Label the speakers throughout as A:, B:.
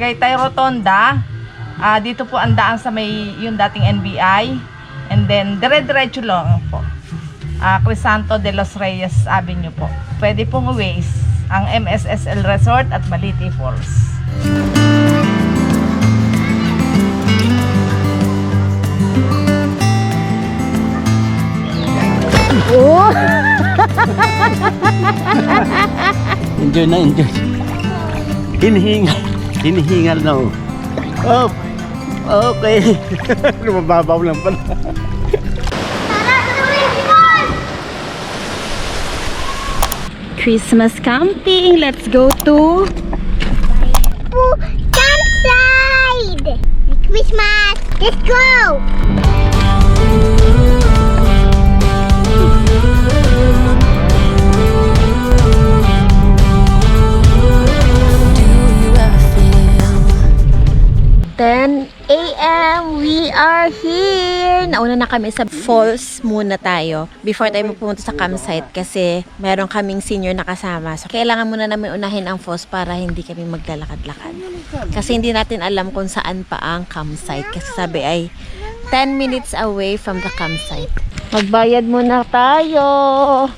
A: Tagaytay Rotonda. Dito po ang daan sa may yung dating NBI. And then, dire-diretso lang po. Crisanto de los Reyes Avenue po. Pwede pong Waze ang MSSL Resort at Balite Falls.
B: Oh!
C: Enjoy na, enjoy. Hinihingal na oh. Oh, okay. Lumababaw lang pala.
B: Christmas camping. Let's go to
D: campsite! Christmas! Let's go!
B: a.m. We are here! Nauna na kami sa falls muna tayo before tayo pumunta sa campsite kasi meron kaming senior na kasama. So, kailangan muna namin unahin ang falls para hindi kami maglalakad-lakad. Kasi hindi natin alam kung saan pa ang campsite. Kasi sabi ay 10 minutes away from the campsite. Magbayad muna tayo.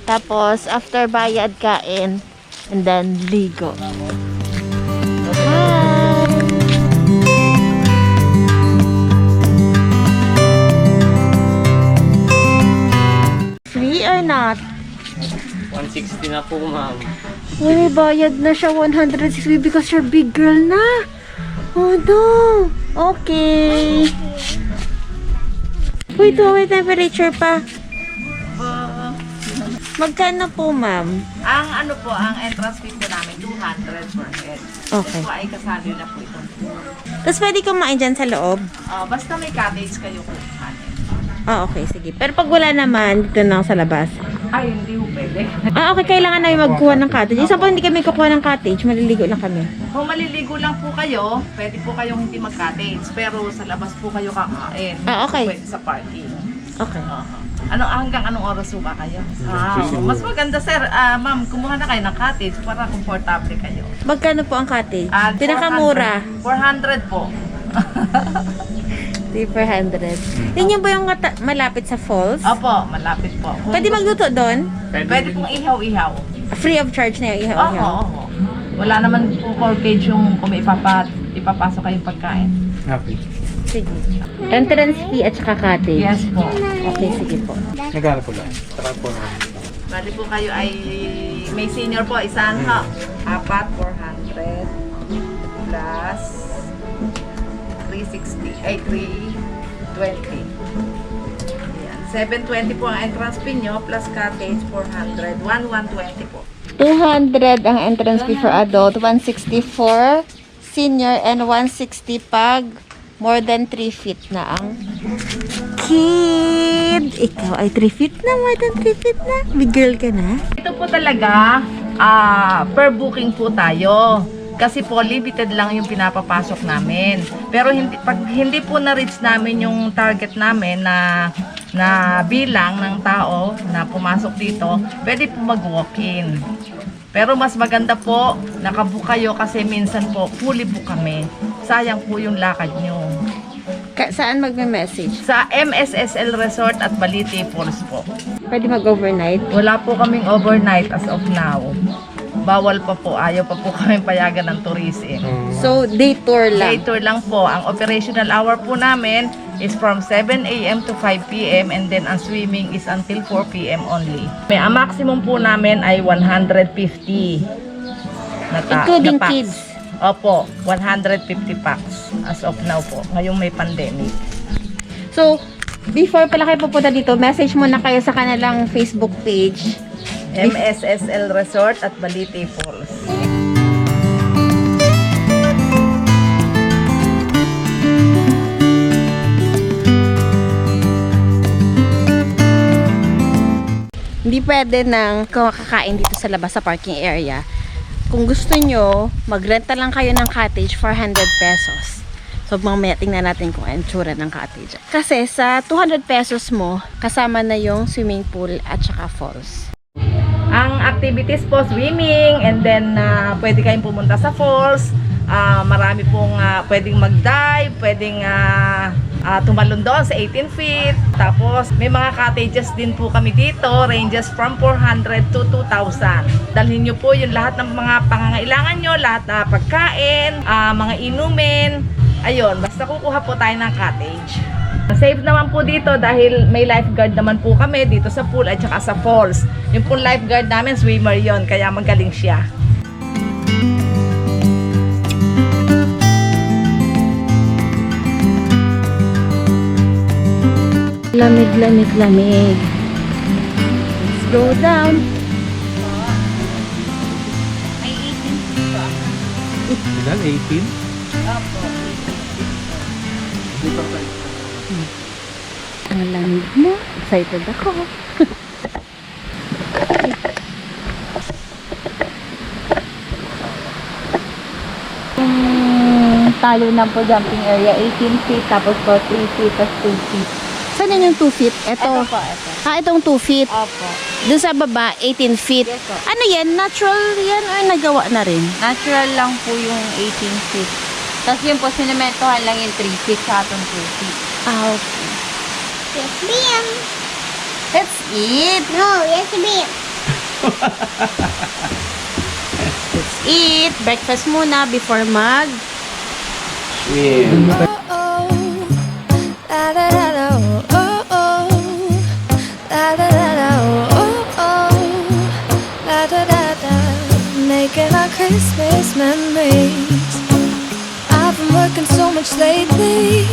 B: Tapos, after bayad, kain. And then, ligo. Free or not?
C: 160 na po, ma'am.
B: Uy, bayad na siya 160 because you're big girl na. Oh no. Okay. Uy, ito may temperature pa. Magkano po, ma'am?
A: Ang ano po, ang entrance fee po namin, 200 per head.
B: Okay.
A: Ito po ay kasali na po ito.
B: Tapos pwede kumain dyan sa loob?
A: Basta may cottage kayo kukuhanin.
B: Okay, sige. Pero pag wala naman, dito na sa labas.
A: Ay, hindi po pwede.
B: Okay, kailangan namin magkuha ng cottage. Isa po hindi kami kukuha ng cottage, maliligo lang kami.
A: Kung maliligo lang po kayo, pwede po kayong hindi mag-cottage. Pero sa labas po kayo kakain.
B: Okay.
A: Pwede sa parking.
B: Okay.
A: Hanggang anong oras po ba kayo? Mas maganda sir, ma'am, kumuha na kayo ng cottage para komportable kayo.
B: Magkano po ang cottage?
A: 400
B: Pinakamura.
A: 400 po.
B: 300. Yun ba yung malapit sa falls?
A: Opo, malapit po.
B: Pwede magluto doon?
A: Pwede pong ihaw-ihaw.
B: Free of charge na yung
A: Oo,
B: ihaw-ihaw.
A: oo. Wala naman po corkage yung kung may ipapasok kayong pagkain.
C: Okay.
B: Sige. Entrance fee at saka cottage.
A: Yes po.
B: Okay, sige po.
C: Nagana po lang. Tara po na.
A: Bali po kayo ay may senior po, isang ha. 400 plus 360, ay 320. Ayan. 720 po ang entrance fee nyo plus cottage 400. 120 po.
B: 200 ang entrance fee for adult, 160 for senior, and 160 pag more than 3 feet na ang kid. Ikaw ay 3 feet na, more than 3 feet na. Big girl ka na.
A: Ito po talaga, per booking po tayo. Kasi po, limited lang yung pinapapasok namin. Pero pag hindi po na-reach namin yung target namin na bilang ng tao na pumasok dito, pwede po mag-walk-in. Pero mas maganda po, nakabook kayo kasi minsan po, fully book kami. Sayang po yung lakad nyo.
B: Saan magme-message?
A: Sa MSSL Resort at Balite Falls po.
B: Pwede mag-overnight?
A: Wala po kaming overnight as of now. Bawal pa po, ayaw pa po kami payagan ng tourism.
B: So, day tour lang?
A: Day tour lang po. Ang operational hour po namin is from 7 a.m. to 5 p.m. and then ang swimming is until 4 p.m. only. Ang maximum po namin ay 150 na
B: Including
A: packs.
B: kids?
A: Opo, 150 packs as of now po. Ngayong may pandemic.
B: So, before pala kayo pupunta dito, message muna kayo sa kanilang Facebook page.
A: MSSL Resort at Balite Falls.
B: Hindi pwede nang kakain dito sa labas sa parking area. Kung gusto nyo, magrenta lang kayo ng cottage, 400 pesos. So, mamaya tingnan natin kung ang tsura ng cottage. Kasi sa 200 pesos mo, kasama na yung swimming pool at saka falls.
A: Ang activities po, swimming, and then pwede kayong pumunta sa falls. Marami pong pwedeng mag-dive, pwedeng tumalon doon sa 18 feet. Tapos may mga cottages din po kami dito, ranges from 400 to 2,000. Dalhin nyo po yung lahat ng mga pangangailangan nyo, lahat na pagkain, mga inumin. Ayun, basta kukuha po tayo ng cottage. Safe naman po dito dahil may lifeguard naman po kami dito sa pool at saka sa falls. Yung po lifeguard namin, swimmer yon, kaya magaling siya.
B: Lamig, lamig, lamig. Let's go down.
C: Ilan? 18?
B: Ang lamig mo. Excited ako. Talo na po jumping area. 18 feet, tapos po 3 feet, tapos 2 feet. Saan yun yung 2 feet? Ito.
A: Ito po, ito.
B: Itong 2 feet.
A: Opo.
B: Doon sa baba, 18 feet.
A: Yes, po.
B: Ano yan? Natural yan or nagawa na rin?
E: Natural lang po yung 18 feet. Tapos yun po, sinementohan lang yung 3 feet sa atong 2 feet.
B: Okay.
D: Yes, ma'am.
E: Let's eat!
D: No, yes, ma'am.
B: Let's eat. Breakfast muna before mag.
F: Making our Christmas memories. I've been working so much lately,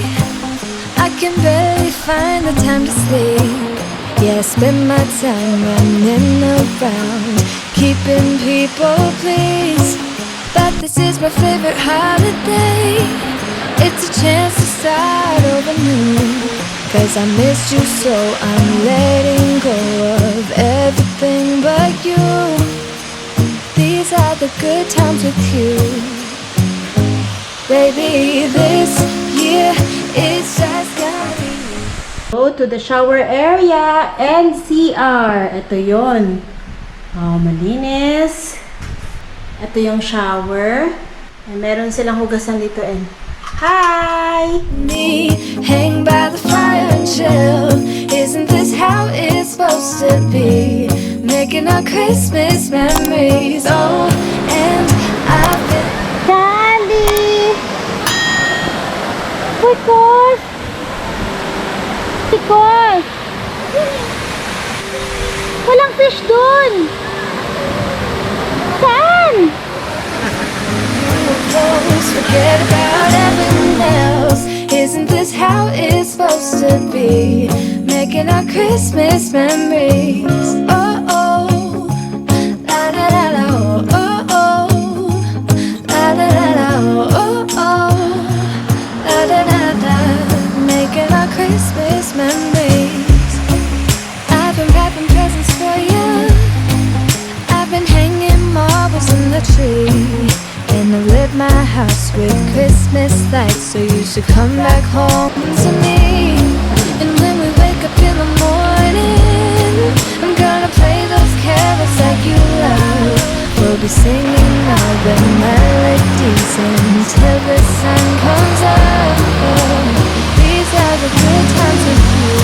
F: I can barely find the time to sleep. Yeah, I spend my time running around, keeping people pleased. But this is my favorite holiday. It's a chance to start over new. 'Cause I missed you, so I'm letting go of everything but you. These are the good times with you. Baby, this year it's just gonna be.
B: Go to the shower area and CR. Ito yon. Oh, malinis. Ito yung shower. And meron silang hugasan dito and hi!
F: Me, hang by the fire and chill. Isn't this how it's supposed to be? Making our Christmas memories. Oh, and I've been.
B: Daddy! Tikos! Tikos! Walang fish dun! Saan?
F: Close, forget about everyone else. Isn't this how it's supposed to be? Making our Christmas memories. Oh oh, la la la la. Oh oh, la la la la. Oh oh, la la la la. Making our Christmas memories. I've been wrapping presents for you. I've been hanging marbles in the tree. And I lit my house with Christmas lights, so you should come back home to me. And when we wake up in the morning, I'm gonna play those carols that you love. We'll be singing all the melodies until the sun comes up. These are the good times with you.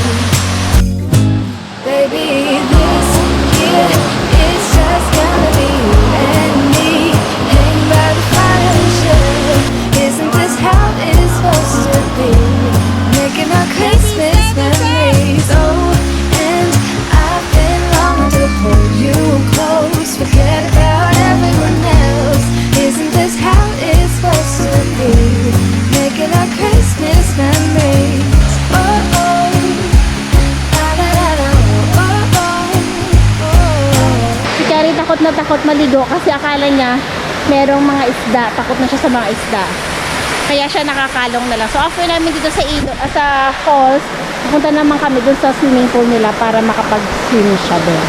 F: Baby, this year it's just gonna be you and me. Hang by the fire and chill. Isn't this how it's supposed to be? Making our Christmas memories. Oh, and I've been longing to hold you close. Forget about everyone else. Isn't this how it's supposed to be? Making our Christmas memories. Oh oh, la la la la. Oh oh, oh.
B: Si Carrie takot maligo kasi akala niya merong mga isda. Takot na siya sa mga isda. Kaya siya nakakalong na lang. So after namin dito sa sa falls, pupunta naman kami dun sa swimming pool nila para makapag-swim siya doon.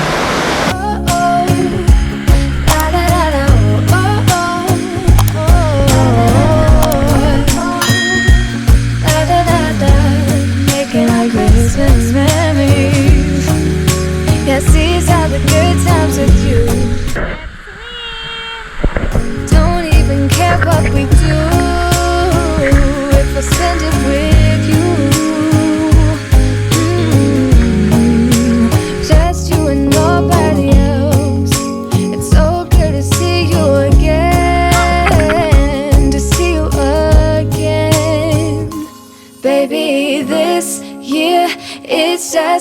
F: Christmas memories. Yes, these are the good times with you. Don't even care what we do.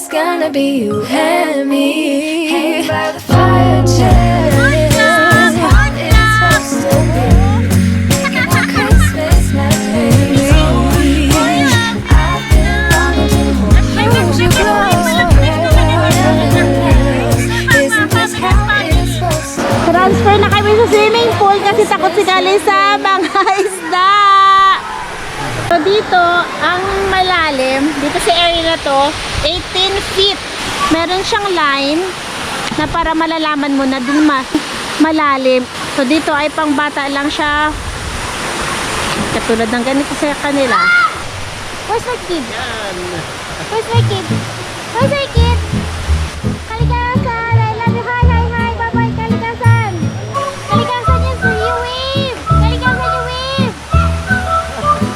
F: just gonna be you and me. Hanging by the fire, chest. This is how it's supposed to be. Making our Christmas memories. I've been longing to hold you close forever and else. Isn't this how it's supposed to be?
B: Transfer na kami sa swimming pool kasi takot si Kali sa mga isda. So dito, ang malalim, dito sa area na to, 18 feet. Meron siyang line na para malalaman mo na dun malalim. So dito ay pang bata lang siya. Katulad ng ganito sa kanila.
D: Where's my kid? Where's my kid? Where's my kid? Kalikasan! I love you! Hi, hi, hi! Bye-bye, Kalikasan! Kalikasan yun, so you wave! Kalikasan, you wave!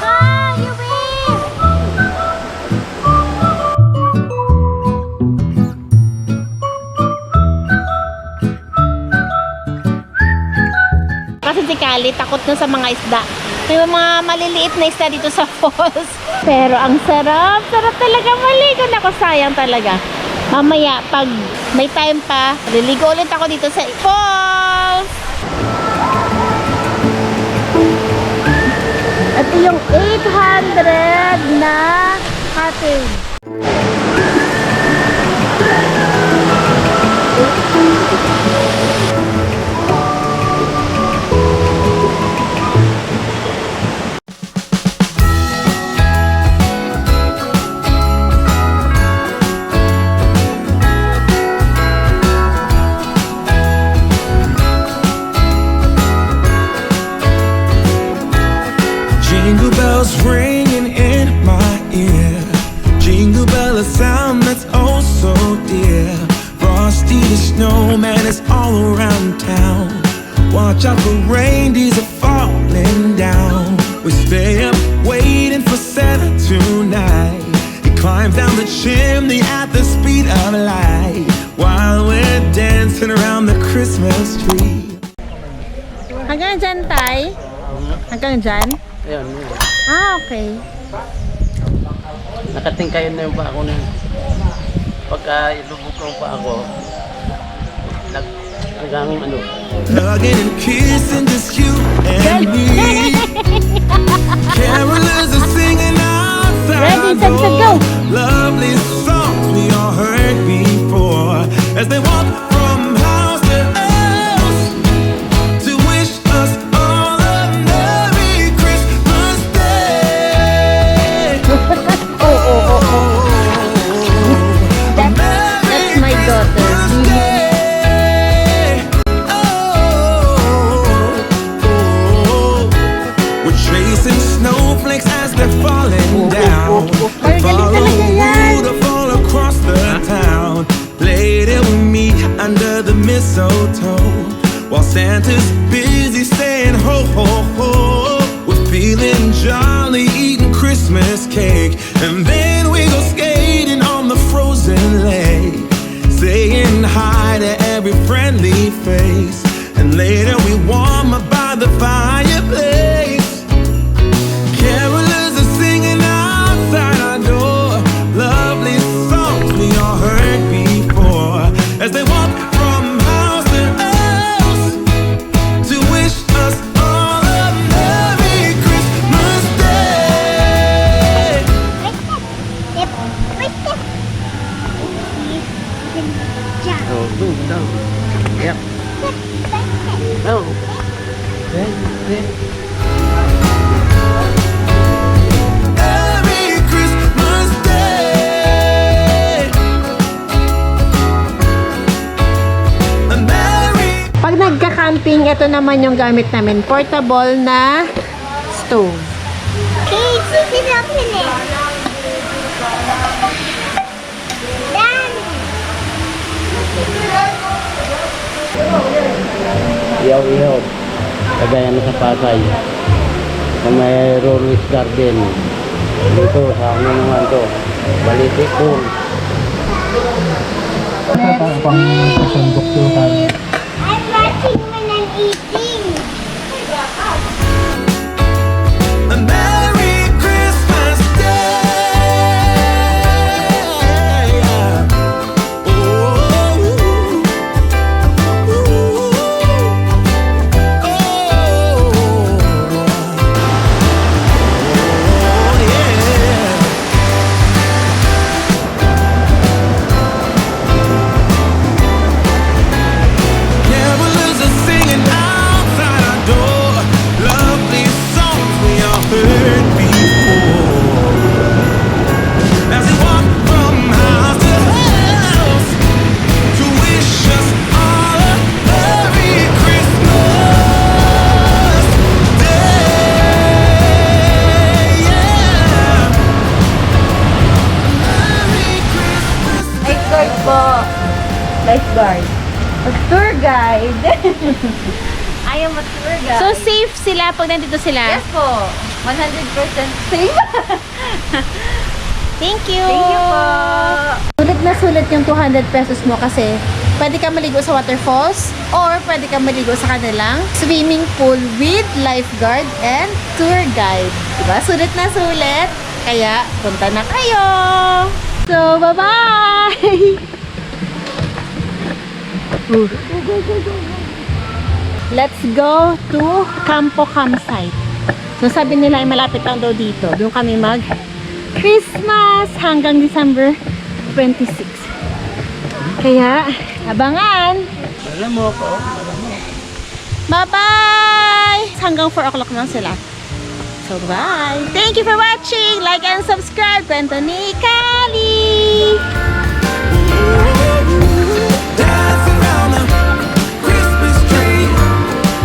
D: Ah, you wave!
B: Kasi si Kali takot na sa mga isda. May mga maliliit na isda dito sa falls. Pero ang sarap, sarap talaga maligo. Nako, sayang talaga. Mamaya, pag may time pa, liligo ulit ako dito sa falls. Ito yung 800 na cottage.
G: Jingle bells ringing in my ear. Jingle bell, a sound that's oh so dear. Frosty the snowman is all around town. Watch out for reindeers are falling down. We stay up waiting for Santa tonight. He climbs down the chimney at the speed of light while we're dancing around the Christmas tree.
B: Hanggang dyan, Tay? Hanggang dyan?
C: Ayun.
B: Ah, okay.
C: Nakatingkayan na yung pa ako na. Pagka ilubog ko pa ako, naggaming ano.
G: Hugging and kissing just you and me. Carolers are singing outside
B: Ready, set to go.
G: Lovely songs we all heard before as they walk from house to house to wish us all a Merry Christmas Day.
B: That's my daughter.
G: We're chasing snowflakes as they're falling down. Follow the fall across the town. Later we meet under the mistletoe while Santa's busy saying ho ho ho. We're feeling jolly, eating Christmas cake, and then we go skating on the frozen lake, saying hi to every friendly face. And later we warm up by the fireplace. Carolers are singing outside our door, lovely songs we all heard before as they walk from house to house to wish us all a Merry Christmas Day.
D: Yep, right there. Jump.
C: Oh, doon, down. Yep. Oh.
G: Merry Christmas Day. A Merry
B: Pag nagka-camping, ito naman yung gamit namin. Portable na stove.
D: Hey, sit up in it. Done.
C: Iyaw-iyaw. Kagaya na sa Pasay. Na may Rurlis Garden. Dito, sa ano naman to. Balitik pool.
D: I'm watching when I'm eating.
G: A Merry Christmas Day.
E: guide. I am a tour guide.
B: So, safe sila pag nandito sila?
E: yes po. 100% safe.
B: Thank you!
E: Thank you po.
B: Sulit na sulit yung 200 pesos mo kasi pwede ka maligo sa waterfalls or pwede ka maligo sa kanilang swimming pool with lifeguard and tour guide. Diba? Sulit na sulit. Kaya, punta na kayo! So, bye-bye! Let's go to Campo Campsite. So, sabi nila ay malapit lang daw dito. Doon kami Christmas hanggang December 26. Kaya, abangan!
C: Alam mo ko.
B: Bye-bye! Hanggang 4 o'clock lang sila. So, bye! Thank you for watching! Like and subscribe! Kwento ni Kali!
G: Dance around the Christmas tree,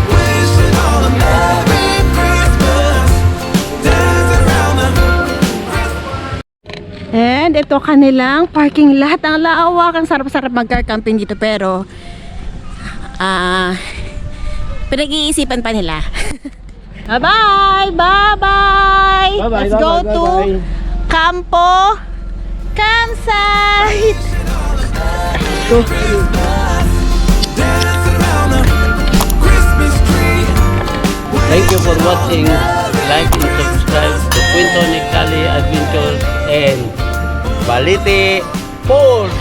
G: wishing all a Merry Christmas. Dance around the
B: And ito kanilang parking lot. Ang lawak, ang sarap-sarap mag-car camping dito pero pinag-iisipan pa nila. Bye-bye! Bye-bye! Let's go to Campo Campsite!
G: dance around the Christmas tree.
C: Thank you for watching. Like and subscribe to Kwento ni Kali Adventures and Balite Falls.